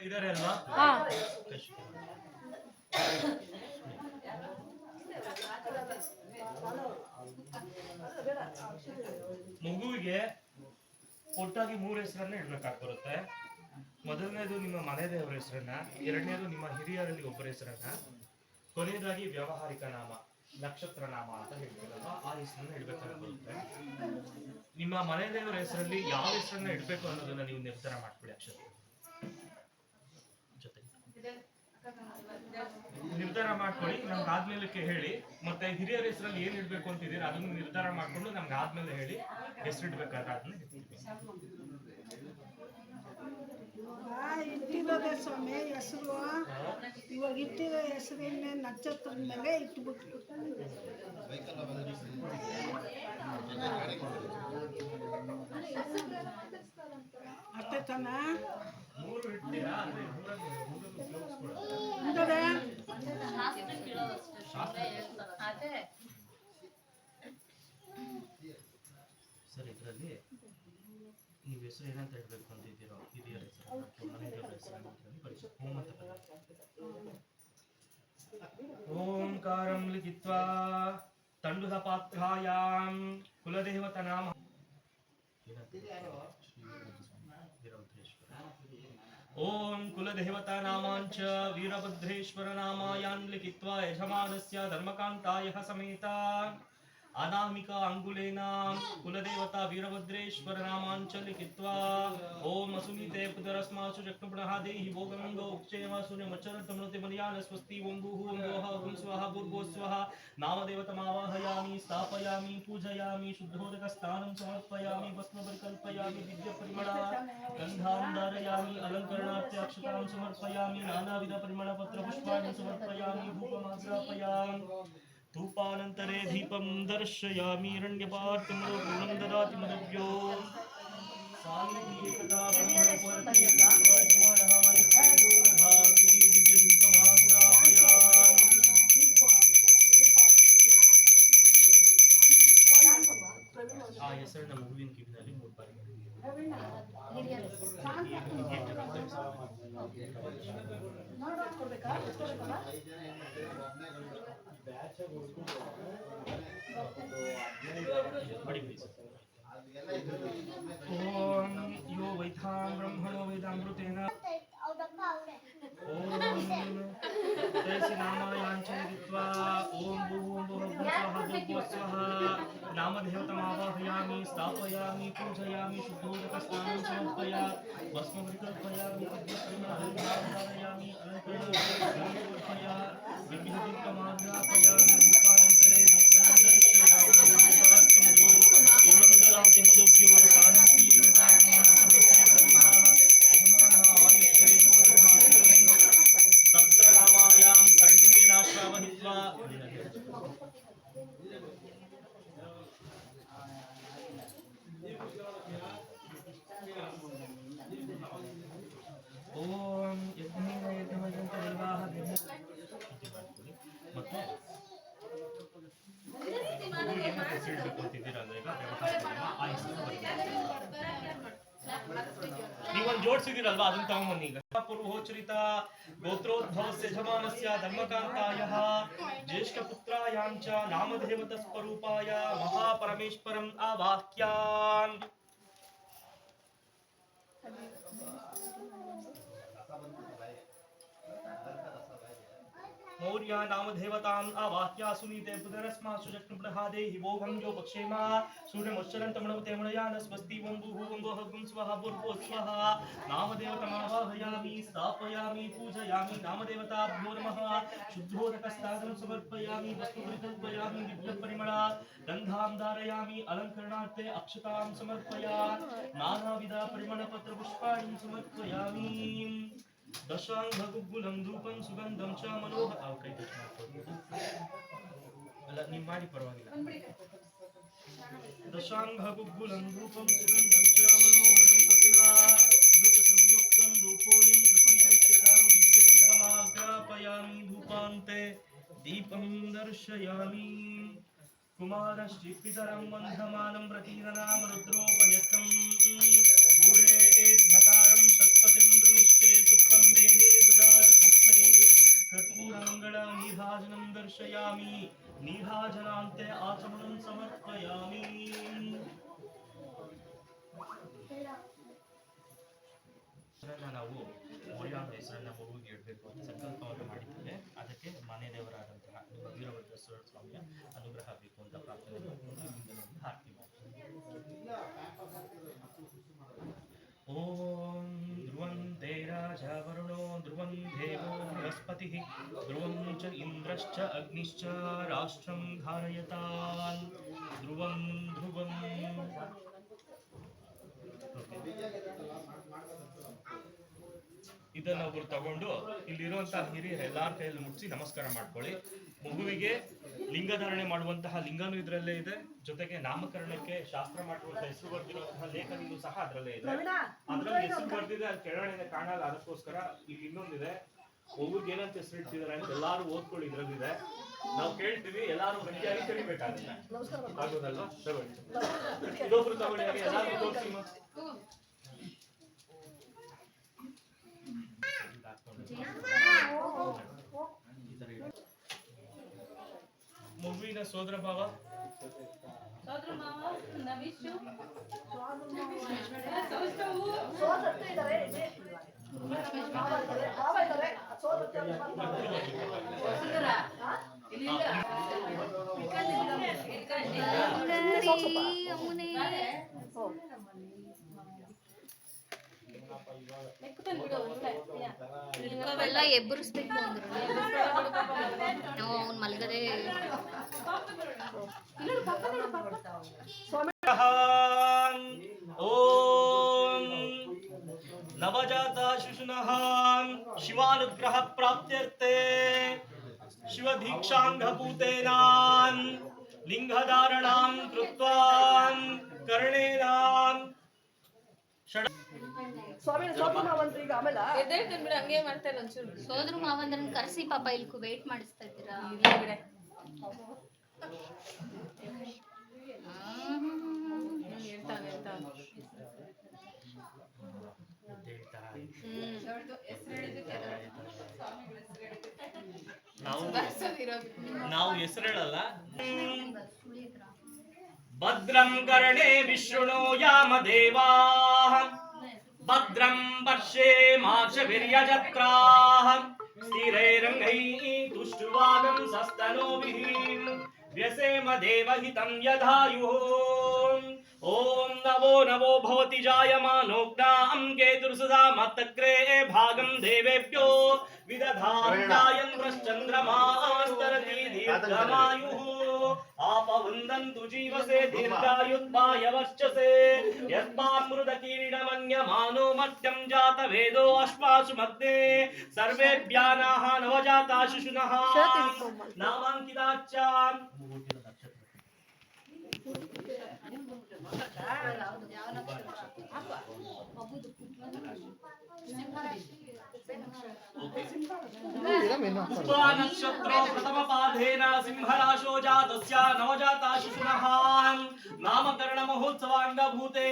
ಇದಾರೆ ಅಲ್ವಾ? ಮಗುವಿಗೆ ಒಟ್ಟಾಗಿ 3 ಹೆಸರನ್ನ ಇಡ್ಬೇಕಾಗಿ ಬರುತ್ತೆ. ಮೊದಲನೇದು ನಿಮ್ಮ ಮನೆ ದೇವರ ಹೆಸರನ್ನ, ಎರಡನೇದು ನಿಮ್ಮ ಹಿರಿಯರಲ್ಲಿ ಒಬ್ಬರ ಹೆಸರನ್ನ, ಕೊನೆಯದಾಗಿ ವ್ಯಾವಹಾರಿಕ ನಾಮ, ನಕ್ಷತ್ರ ನಾಮ ಅಂತ ಹೇಳ್ತೀರಲ್ವಾ, ಆ ಹೆಸರನ್ನ ಇಡ್ಬೇಕಾಗಿ ಬರುತ್ತೆ. ನಿಮ್ಮ ಮನೆ ದೇವರ ಹೆಸರಲ್ಲಿ ಯಾವ ಹೆಸರನ್ನ ಇಡ್ಬೇಕು ಅನ್ನೋದನ್ನ ನೀವು ನಿರ್ಧಾರ ಮಾಡ್ಕೊಳ್ಳಿ. ಅಕ್ಷರ ಜೊತೆ ನಿರ್ಧಾರ ಮಾಡ್ಕೊಳ್ಳಿ, ನಮ್ಗೆ ಆದ್ಮೇಲೆ ಹೇಳಿ. ಮತ್ತೆ ಹಿರಿಯರ ಹೆಸರಲ್ಲಿ ಏನ್ ಇಡ್ಬೇಕು ಅಂತಿದ್ದೀರಾ ಅದನ್ನು ನಿರ್ಧಾರ ಮಾಡ್ಕೊಂಡು ನಮ್ಗೆ ಆದ್ಮೇಲೆ ಹೇಳಿ. ಹೆಸರಿಡ್ಬೇಕಾದ್ರೆ ಅದನ್ನ ಇಟ್ಟಿರೋದೇ ಸ್ವಾಮಿ ಹೆಸರು. ಇವಾಗ ಇಟ್ಟಿರೋ ಹೆಸರಿನ ನಕ್ಷತ್ರದ ಮೇಲೆ ಇಟ್ಬಿಟ್ಟು ಅಷ್ಟೇ ತಾನ. ಸರ್, ಇದರಲ್ಲಿ ನೀವು ಹೆಸರು ಏನಂತ ಹೇಳ್ಬೇಕು ಅಂತಿದ್ದೀರೋ, ಹಿರಿಯರ ಹೆಸರು ಮನೆ ದೇವರ ಹೆಸರು ಓಂ ಅಂತ ಓಂಕಾರಂ ಲಿಖಿತ್ವಾ ತಂಡುದ ಪಾತ್ರಾಯಾಂ ಕುಲದೇವತ ನಾಮ ಓಂ ಕುಲದೇವತಾ ನಾಮಾಂಚ ವೀರಭದ್ರೇಶ್ವರ ನಾಮಾಯಾನ್ ಲಿಖಿತ್ವಾ ಯಜಮಾನಸ್ಯ ಧರ್ಮಕಾಂತಾಯಃ ಸಮೇತ ಅನಾಮಿಕ ಅಂಗುಲೇನ ಕುಲದೇವತಾ ವೀರಭದ್ರೇಶ್ವರ ನಾಮಾಂಚ ಲಿಖಿತ್ವಾ ಓಂ ಅಸುನೀತೆ ಪುತ್ರಸ್ಮಾಸು ಚಕ್ನುಪುನಃ ದೇಹಿ ಭೋಗಂಗೋ ಉಕ್ಷೇಮಾಸುನೆ ಮಚ್ಚರತಮೃತೆ ಮರ್ಯಾನ ಸ್ವಸ್ತಿ ಓಂ ಭೂಃ ಓಂ ಭೋಃ ಓಂ ಸ್ವಃ ಭೂರ್ಭುವಃ ಸ್ವಃ ನಾಮದೇವತಮಾವಾಹಯಾಮಿ ಸ್ಥಾಪಯಾಮಿ ಪೂಜಯಾಮಿ ಶುದ್ಧೋದಕ ಸ್ನಾನಂ ಸಮರ್ಪಯಾಮಿ ಭಸ್ಮ ಪರಿಕಲ್ಪಯಾಮಿ ದಿವ್ಯ ಪರಿಮಳ ಗಂಧಾಂ ಧಾರಯಾಮಿ ಅಲಂಕರಣಾರ್ಥೆ ಅಕ್ಷತಾಂ ಸಮರ್ಪಯಾಮಿ ನಾನಾವಿಧ ಪರಿಮಳ ಪತ್ರ ಪುಷ್ಪಾಣಿ ಸಮರ್ಪಯಾಮಿ ಧೂಪಮಾಗ್ರಾಪಯಾಮಿ धूपानन्तरे दीपं दर्शयामि रण्यपार्थं पूर्णं ददाति मदभ्यो सान्निध्येकदा ब्रह्मणपरति ददाति दिव्यधूपमाग्रापयामि ಆ ಹೆಸರನ್ನ ಮಗುವಿನ ಕಿವಿನಲ್ಲಿ 3 ಬಾರಿ ಓಂ ಯೋ ವೈಥಾಂ ಬ್ರಹ್ಮಣೋ ವೇದಾಮೃತೇನ ಓಂ ತೈಸಿ ನಾಮಾಯಾಂಚರಿತ್ವಾ ಓಂ ಭೂಃ ಭುವಃ ಭುವಃ ಸ್ವಃ ನಾಮದೇವತಮಾವಾಹಯಾಮಿ ಸ್ಥಾಪಯಾಮಿ ಪೂಜಯಾಮಿ ಶುದ್ಧೋದಕ ಸ್ನಾನಂ ಸಮರ್ಪಯಾಮಿ ಭಸ್ಮ ಪರಿಕಲ್ಪಯಾಮಿ ಧಾರಯಾಮಿ ಅಲಂಕರಣಾರ್ಥೆ ವಿಘ್ನದೀಪಮಾಗ್ರಾಪಯಾಮಿ ಧೂಪಾನಂತರೆ ಸಹಸ್ರನಾಮಾಯಾಂ ಕರ್ಣೇ ನಾಶ್ರಾವಹಿತ್ವಾ ಓಂ ಯಜ್ಞೇನ ಯಜ್ಞಮಯಂತ ದೇವಾಃ ಮತ್ತೆ ನೀವೊಂದು ಜೋಡಿಸಿದಿರಲ್ವಾ, ಅದನ್ನ ತಗೊಂಬನ್ನಿ. ಈಗ ಪೂರ್ವೋಚ್ಚರಿತ ಗೋತ್ರೋದ್ಭವಸ್ಯ ಯಜಮಾನಸ್ಯ ಧರ್ಮಕಾಂತಾಯಃ ಜ್ಯೇಷ್ಠಪುತ್ರಾಯಾಂಚ ನಾಮದೇವತ ಸ್ವರೂಪಾಯ ಮಹಾಪರಮೇಶ್ವರಂ ಆವಾಹ್ಯಾನ್. मौर्य नामदेवतां आवाह्य सुनीते पुनरस्मासु चक्नुपुनः देहि भोगं जो पक्षेमा सूर्यमुच्चरन्तमणवते मणयान स्वस्ति ओं भूः ओं भुवः ओं स्वः भूर्भुवः स्वः नामदेवतमावाहयामि स्थापयामि पूजयामि नामदेवताभ्यो नमः शुद्धोदकस्नानं समर्पयामि भस्मपरिकल्पयामि दिव्यपरिमळ गन्धां धारयामि अलङ्करणार्थे अक्षतां समर्पयामि नानाविध परिमळपत्रपुष्पाणि समर्पयामि दशांगुग्गुलं धूपं सुगंधं च मनोहर कई अಲ್ಲ ನೀವು ಮಾಡಿ ಪರವಾಗಿಲ್ಲ. दशांगुग्गुलं धूपं सुगंधं च मनोहरं कपिला धृत संयुक्तं धूपोऽयं प्रतिदृश्यतां दिव्यदीपमाग्रापयामि धूपान्ते दीपं दर्शयामि कुमारश्रीपितरं वन्धमानं प्रतीरनाम रुद्रोपयतं दूरे एर्घतारं शतपतिं दृष्टे सुप्तं दर्शयामि नीराजनान्ते आचमनं समर्पयामि ನಾವು ಮೌಲ್ಯಾಂಗ ಹೆಸರನ್ನ ಮಗುವಿಗೆ ಇಡಬೇಕು ಅಂತ ಸಂಕಲ್ಪವನ್ನು ಮಾಡಿದ್ದೇವೆ. ಅದಕ್ಕೆ ಮನೆ ದೇವರಾದಂತಹ ನಿಮ್ಮ ವೀರಭದ್ರೇಶ್ವರ ಸ್ವಾಮಿಯ ಅನುಗ್ರಹ ಬೇಕು ಅಂತ ಪ್ರಾರ್ಥನೆ ಮಾಡಿಕೊಂಡು ಆರತಿ ಮಾಡ್ತೀವಿ. ಓಂ ಧ್ರುವಂ ದೇರಾಜ ವರುಣೋ ಧ್ರುವಂ ದೇವೋ ಬೃಹಸ್ಪತಿಃ ಧ್ರುವಂ ಚ ಇಂದ್ರಶ್ಚ ಅಗ್ನಿಶ್ಚ ರಾಷ್ಟ್ರಂ ಧಾರಯತಾನ್ ಧ್ರುವಂ ಧ್ರುವಂ. ಇದನ್ನ ಒಬ್ರು ತಗೊಂಡು ಇಲ್ಲಿರುವಂತಹ ಹಿರಿಯರು ಎಲ್ಲಾರ ಕೈಯಲ್ಲಿ ಮುಟ್ಟಿ ನಮಸ್ಕಾರ ಮಾಡ್ಕೊಳ್ಳಿ. ಮಗುವಿಗೆ ಲಿಂಗಧಾರಣೆ ಮಾಡುವಂತಹ ಲಿಂಗನೂ ಇದರಲ್ಲೇ ಇದೆ, ಜೊತೆಗೆ ನಾಮಕರಣಕ್ಕೆ ಶಾಸ್ತ್ರ ಮಾಡುವಂತಹ ಹೆಸರು ಬರ್ದಿರುವಂತಹ ಲೇಖನಿಗೂ ಸಹ ಅದರಲ್ಲೇ ಇದೆ. ಅದ್ರಲ್ಲಿ ಹೆಸರು ಬರ್ದಿದೆ, ಅದು ಕೆಳಗಡೆ ಕಾಣಲ್ಲ, ಅದಕ್ಕೋಸ್ಕರ ಇಲ್ಲಿ ಇನ್ನೊಂದಿದೆ. ಮಗುಗೆ ಏನಂತ ಹೆಸರು ಇಟ್ಟಿದ್ದಾರೆ ಅಂತ ಎಲ್ಲಾರು ಓದ್ಕೊಳ್ಳಿ. ಇದ್ರಲ್ಲಿದೆ, ನಾವು ಕೇಳ್ತೀವಿ, ಎಲ್ಲಾರು ಗಟ್ಟಿಯಾಗಿ ಕರಿಬೇಕಾಗುತ್ತೆ. ಆಗೋದಲ್ವಾ? ತಗೊಳ್ಳಿ, ಇದೊಬ್ರು ತಗೊಳ್ಳಿ, ಎಲ್ಲಾರು ತೋರಿಸಿ. ಮಗುವಿನ ಸೋದರ ಭಾವ ಅವೆಲ್ಲ ಎಬ್ಬರಿಸ್ಬೇಕು ಅಂದ್ರು. ಅವ್ನು ಮಲ್ಗದೆ ಓಂ ನವಜಾತ ಶಿಶುನಃ ಶಿವಾನುಗ್ರಹ ಪ್ರಾಪ್ತ್ಯರ್ಥೆ ಶಿವದೀಕ್ಷಾಂಗಭೂತೇನ ಲಿಂಗಧಾರಣಾಂ ಕೃತ್ವಾ ಕರ್ಣೇನ ಸೋದ್ರ ಮಾವಂದ್ರನ್ ಕರ್ಸಿ ಪಾಪ ಇಲ್ಲಿ ವೇಟ್ ಮಾಡಿಸ್ತಾ ಇದ್ದೀರಾ? ನಾವು ಹೆಸರು ಹೇಳಲ್ಲ. ಭದ್ರಂ ಕರ್ಣೇ ವಿಷ್ಣು ಯಾಮ ದೇವಾಃ ಭದ್ರಂ ವರ್ಷೇ ಮಾಕ್ಷ ವೀರ್ಯಜತ್ರಾಃ ಸ್ಥಿರೈರಂಗೈಃ ತುಷ್ಟುವಾಗಂ ಸಸ್ತನೋಭಿಃ ವ್ಯಸೇಮ ದೇವಹಿತಂ ಯಧಾಯುಃ. ಓಂ ನವೋ ನವೋ ಭವತಿ ಜಾಯಮಾನೋಗ್ನಾಂ ಕೇತುರ್ಸುಧಾ ಮತ್ತಗ್ರೇ ಭಾಗಂ ದೇವೇಭ್ಯೋ ವಿದಧಾತ್ಯಾಯಂ ಪ್ರಶ್ಚಂದ್ರಮಾಸ್ತರತಿ ದೀರ್ಘಮಾಯುಃ ಆಪವಂದಂತು ಜೀವಸೇ ದೀರ್ಘಾಯುತ್ಪಾಯ ವರ್ಚಸೇ ಯಸ್ಮಾಮೃತ ಕಿರೀಟಮನ್ಯಮಾನೋ ಮರ್ತ್ಯಂ ಜಾತ ವೇದೋ ಅಶ್ವಾಸು ಮಧ್ಯೆ ಸರ್ವೇಭ್ಯಾನಾಹ ನವಜಾತ ಶಿಶುನಃ ನಾಮಾಂಕಿತಾಚ್ಚ. ನಕ್ಷತ್ರೋ ಪ್ರಥಮ ಪಾಧೇನ ಸಿಂಹರಾಶೋ ಜಾತಸ್ಯ ನವಜಾತ ಶಿಶುನಃ ನಾಮಕರಣ ಮಹೋತ್ಸವಾಂಗಭೂತೆ